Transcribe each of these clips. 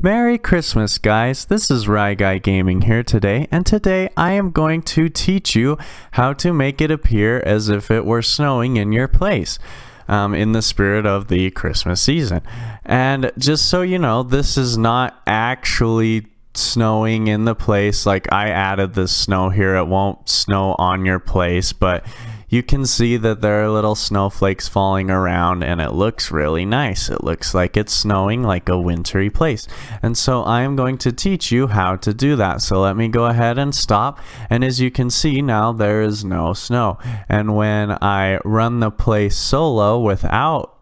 Merry Christmas, guys. This is RyGuyGaming here today, and today I am going to teach you how to make it appear as if it were snowing in your place, in the spirit of the Christmas season. And just so you know, this is not actually snowing in the place. Like, I added this snow here. It won't snow on your place, but you can see that there are little snowflakes falling around, and it looks really nice. It looks like it's snowing like a wintry place. And so I am going to teach you how to do that. So let me go ahead and stop. And as you can see now, there is no snow. And when I run the play solo without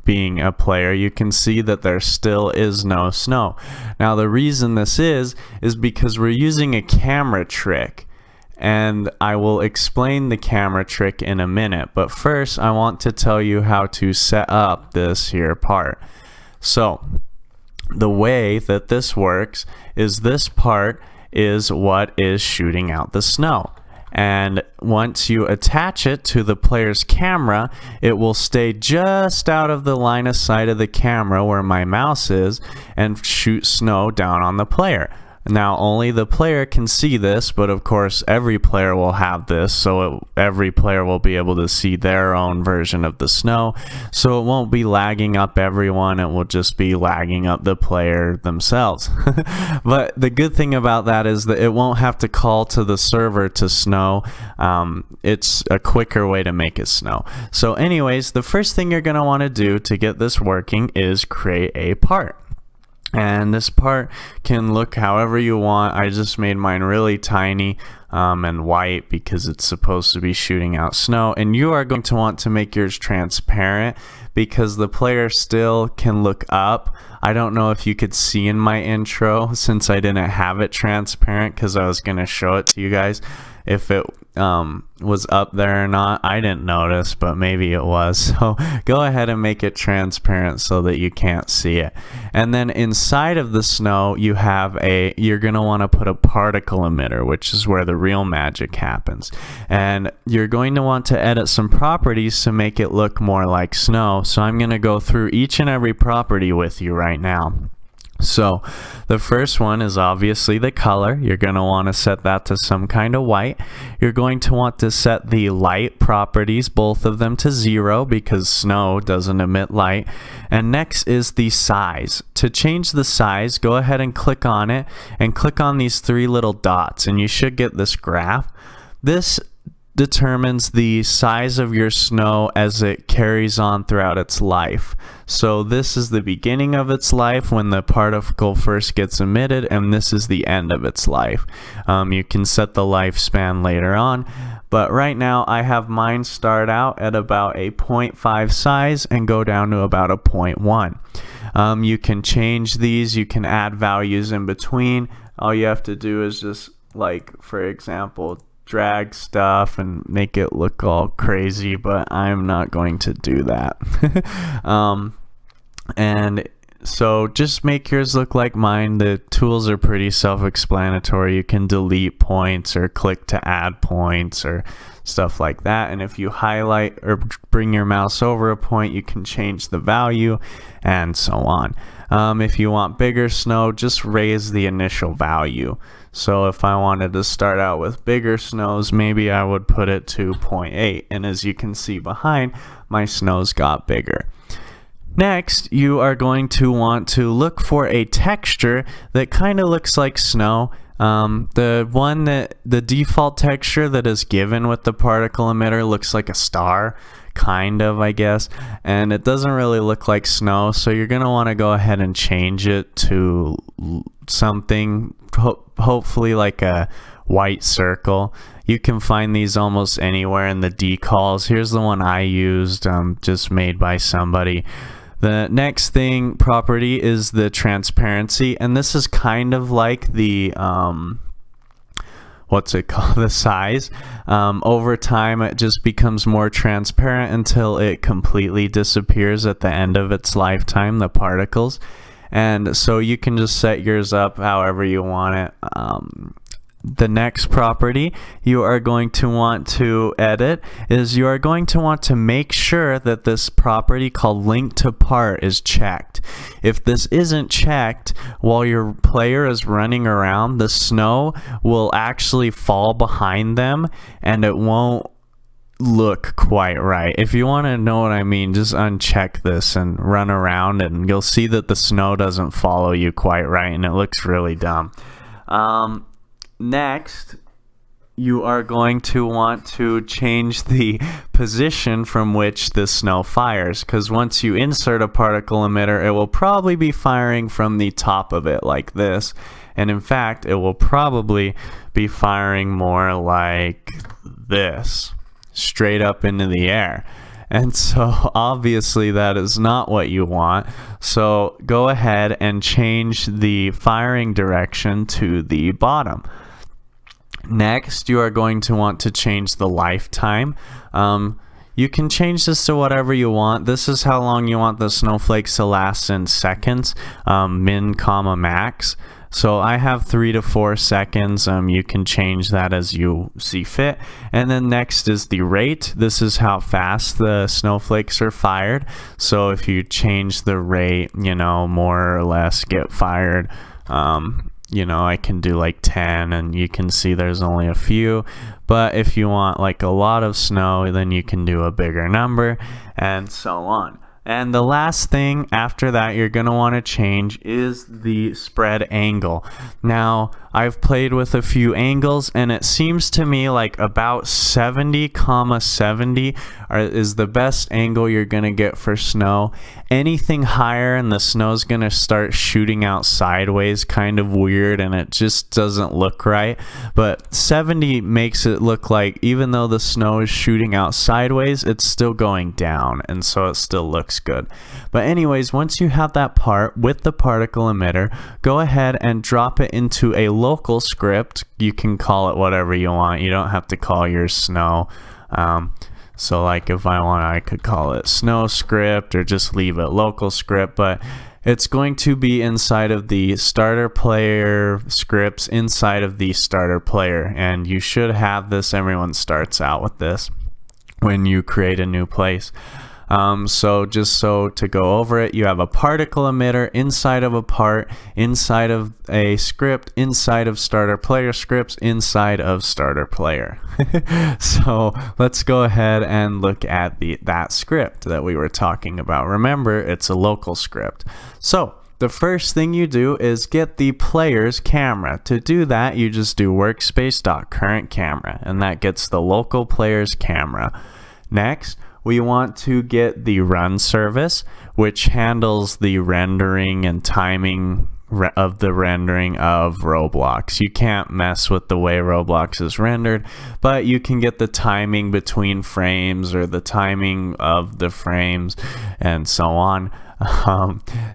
being a player, you can see that there still is no snow. Now the reason this is because we're using a camera trick, and I will explain the camera trick in a minute. But first I want to tell you how to set up this here part. So the way that this works is this part is what is shooting out the snow. And once you attach it to the player's camera, it will stay just out of the line of sight of the camera where my mouse is and shoot snow down on the player. Now only the player can see this, but of course every player will have this, so every player will be able to see their own version of the snow. So it won't be lagging up everyone, it will just be lagging up the player themselves. But the good thing about that is that it won't have to call to the server to snow. It's a quicker way to make it snow. So anyways, the first thing you're going to want to do to get this working is create a part. And this part can look however you want. I just made mine really tiny and white because it's supposed to be shooting out snow. And you are going to want to make yours transparent because the player still can look up. I don't know if you could see in my intro since I didn't have it transparent because I was going to show it to you guys if it was up there or not. I didn't notice, but maybe it was. So go ahead and make it transparent so that you can't see it. And then inside of the snow, you're going to want to put a particle emitter, which is where the real magic happens. And you're going to want to edit some properties to make it look more like snow. So I'm going to go through each and every property with you right now. So the first one is obviously the color. You're going to want to set that to some kind of white. You're going to want to set the light properties, both of them, to 0 because snow doesn't emit light. And next is the size. To change the size, go ahead and click on it and click on these 3 little dots and you should get this graph. This determines the size of your snow as it carries on throughout its life. So this is the beginning of its life when the particle first gets emitted, and this is the end of its life. You can set the lifespan later on, but right now I have mine start out at about a 0.5 size and go down to about a 0.1. You can change these, you can add values in between. All you have to do is just, like, for example, drag stuff and make it look all crazy, but I'm not going to do that. And so just make yours look like mine. The tools are pretty self-explanatory. You can delete points or click to add points or stuff like that. And if you highlight or bring your mouse over a point, you can change the value and so on. If you want bigger snow, just raise the initial value. So if I wanted to start out with bigger snows, maybe I would put it to 0.8. And as you can see behind, my snows got bigger. Next, you are going to want to look for a texture that kind of looks like snow. The default texture that is given with the particle emitter looks like a star, kind of, I guess, and it doesn't really look like snow, so you're going to want to go ahead and change it to something, hopefully like a white circle. You can find these almost anywhere in the decals. Here's the one I used, just made by somebody. The next property is the transparency, and this is kind of like the what's it called, the size. Over time it just becomes more transparent until it completely disappears at the end of its lifetime, the particles. And so you can just set yours up however you want it. The next property you are going to want to edit is you are going to want to make sure that this property called link to part is checked. If this isn't checked while your player is running around, the snow will actually fall behind them and it won't look quite right. If you want to know what I mean, just uncheck this and run around and you'll see that the snow doesn't follow you quite right and it looks really dumb. Next, you are going to want to change the position from which the snow fires, because once you insert a particle emitter, it will probably be firing from the top of it like this, and in fact it will probably be firing more like this, straight up into the air. And so obviously that is not what you want. So go ahead and change the firing direction to the bottom. Next, you are going to want to change the lifetime. You can change this to whatever you want. This is how long you want the snowflakes to last in seconds, min, comma, max. So I have 3 to 4 seconds. You can change that as you see fit. And then next is the rate. This is how fast the snowflakes are fired. So if you change the rate, you know, more or less get fired, you know, I can do like 10 and you can see there's only a few. But if you want like a lot of snow, then you can do a bigger number and so on. And the last thing after that you're going to want to change is the spread angle. Now, I've played with a few angles and it seems to me like about 70,70 is the best angle you're going to get for snow. Anything higher and the snow's going to start shooting out sideways, kind of weird, and it just doesn't look right. But 70 makes it look like even though the snow is shooting out sideways, it's still going down, and so it still looks good. But anyways, once you have that part with the particle emitter, go ahead and drop it into a local script. You can call it whatever you want. You don't have to call yours snow. So like if I want, I could call it snow script or just leave it local script, but it's going to be inside of the starter player scripts inside of the starter player. And you should have this. Everyone starts out with this when you create a new place. So just so to go over it, you have a particle emitter inside of a part, inside of a script, inside of starter player scripts, inside of starter player. So let's go ahead and look at that script that we were talking about. Remember, it's a local script. So the first thing you do is get the player's camera. To do that, you just do workspace.CurrentCamera, and that gets the local player's camera. Next, we want to get the run service, which handles the rendering and timing of the rendering of Roblox. You can't mess with the way Roblox is rendered, but you can get the timing between frames or the timing of the frames and so on.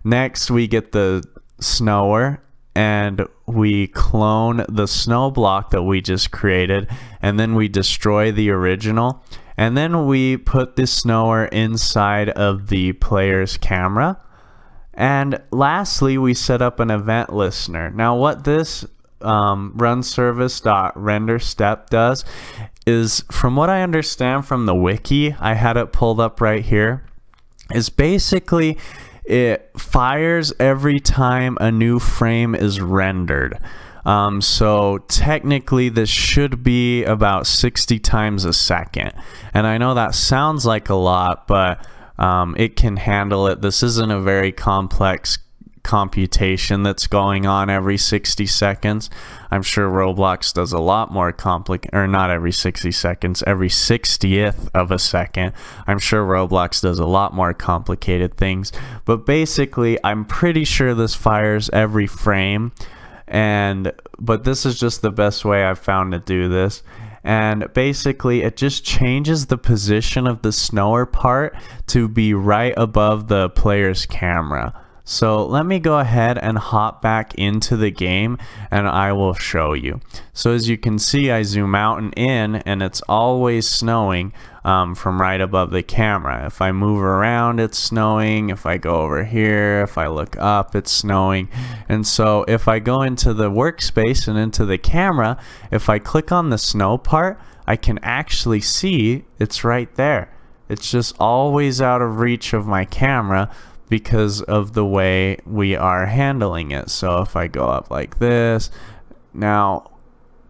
Next, we get the snower, and we clone the snow block that we just created, and then we destroy the original. And then we put the snower inside of the player's camera. And lastly, we set up an event listener. Now what this RunService.RenderStepped does is, from what I understand from the wiki, I had it pulled up right here, is basically it fires every time a new frame is rendered. So technically this should be about 60 times a second. And I know that sounds like a lot, but it can handle it. This isn't a very complex computation that's going on every 60 seconds. I'm sure Roblox does a lot more complicated, or not every 60 seconds, every 60th of a second. I'm sure Roblox does a lot more complicated things. But basically, I'm pretty sure this fires every frame. But this is just the best way I've found to do this. And basically it just changes the position of the snower part to be right above the player's camera. So let me go ahead and hop back into the game and I will show you. So as you can see, I zoom out and in and it's always snowing from right above the camera. If I move around, it's snowing. If I go over here, if I look up, it's snowing. And so if I go into the workspace and into the camera, if I click on the snow part, I can actually see it's right there. It's just always out of reach of my camera because of the way we are handling it. So if I go up like this, now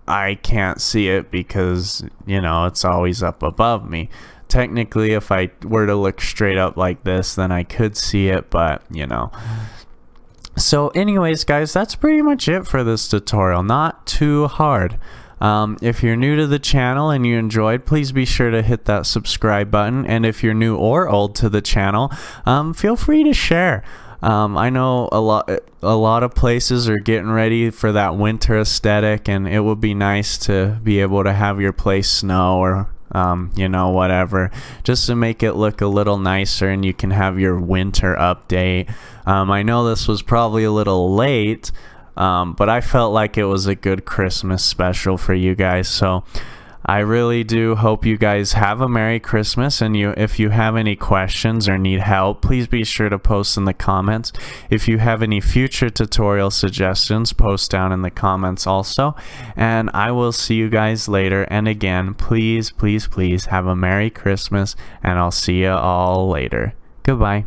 I can't see it because, you know, it's always up above me. Technically, if I were to look straight up like this, then I could see it, but, you know. So anyways, guys, that's pretty much it for this tutorial. Not too hard. If you're new to the channel and you enjoyed, please be sure to hit that subscribe button. And if you're new or old to the channel, feel free to share. I know a lot of places are getting ready for that winter aesthetic, and it would be nice to be able to have your place snow or you know, whatever, just to make it look a little nicer and you can have your winter update. I know this was probably a little late, but I felt like it was a good Christmas special for you guys. So I really do hope you guys have a Merry Christmas, and if you have any questions or need help, please be sure to post in the comments. If you have any future tutorial suggestions, post down in the comments also, and I will see you guys later. And again, please have a Merry Christmas, and I'll see you all later. Goodbye.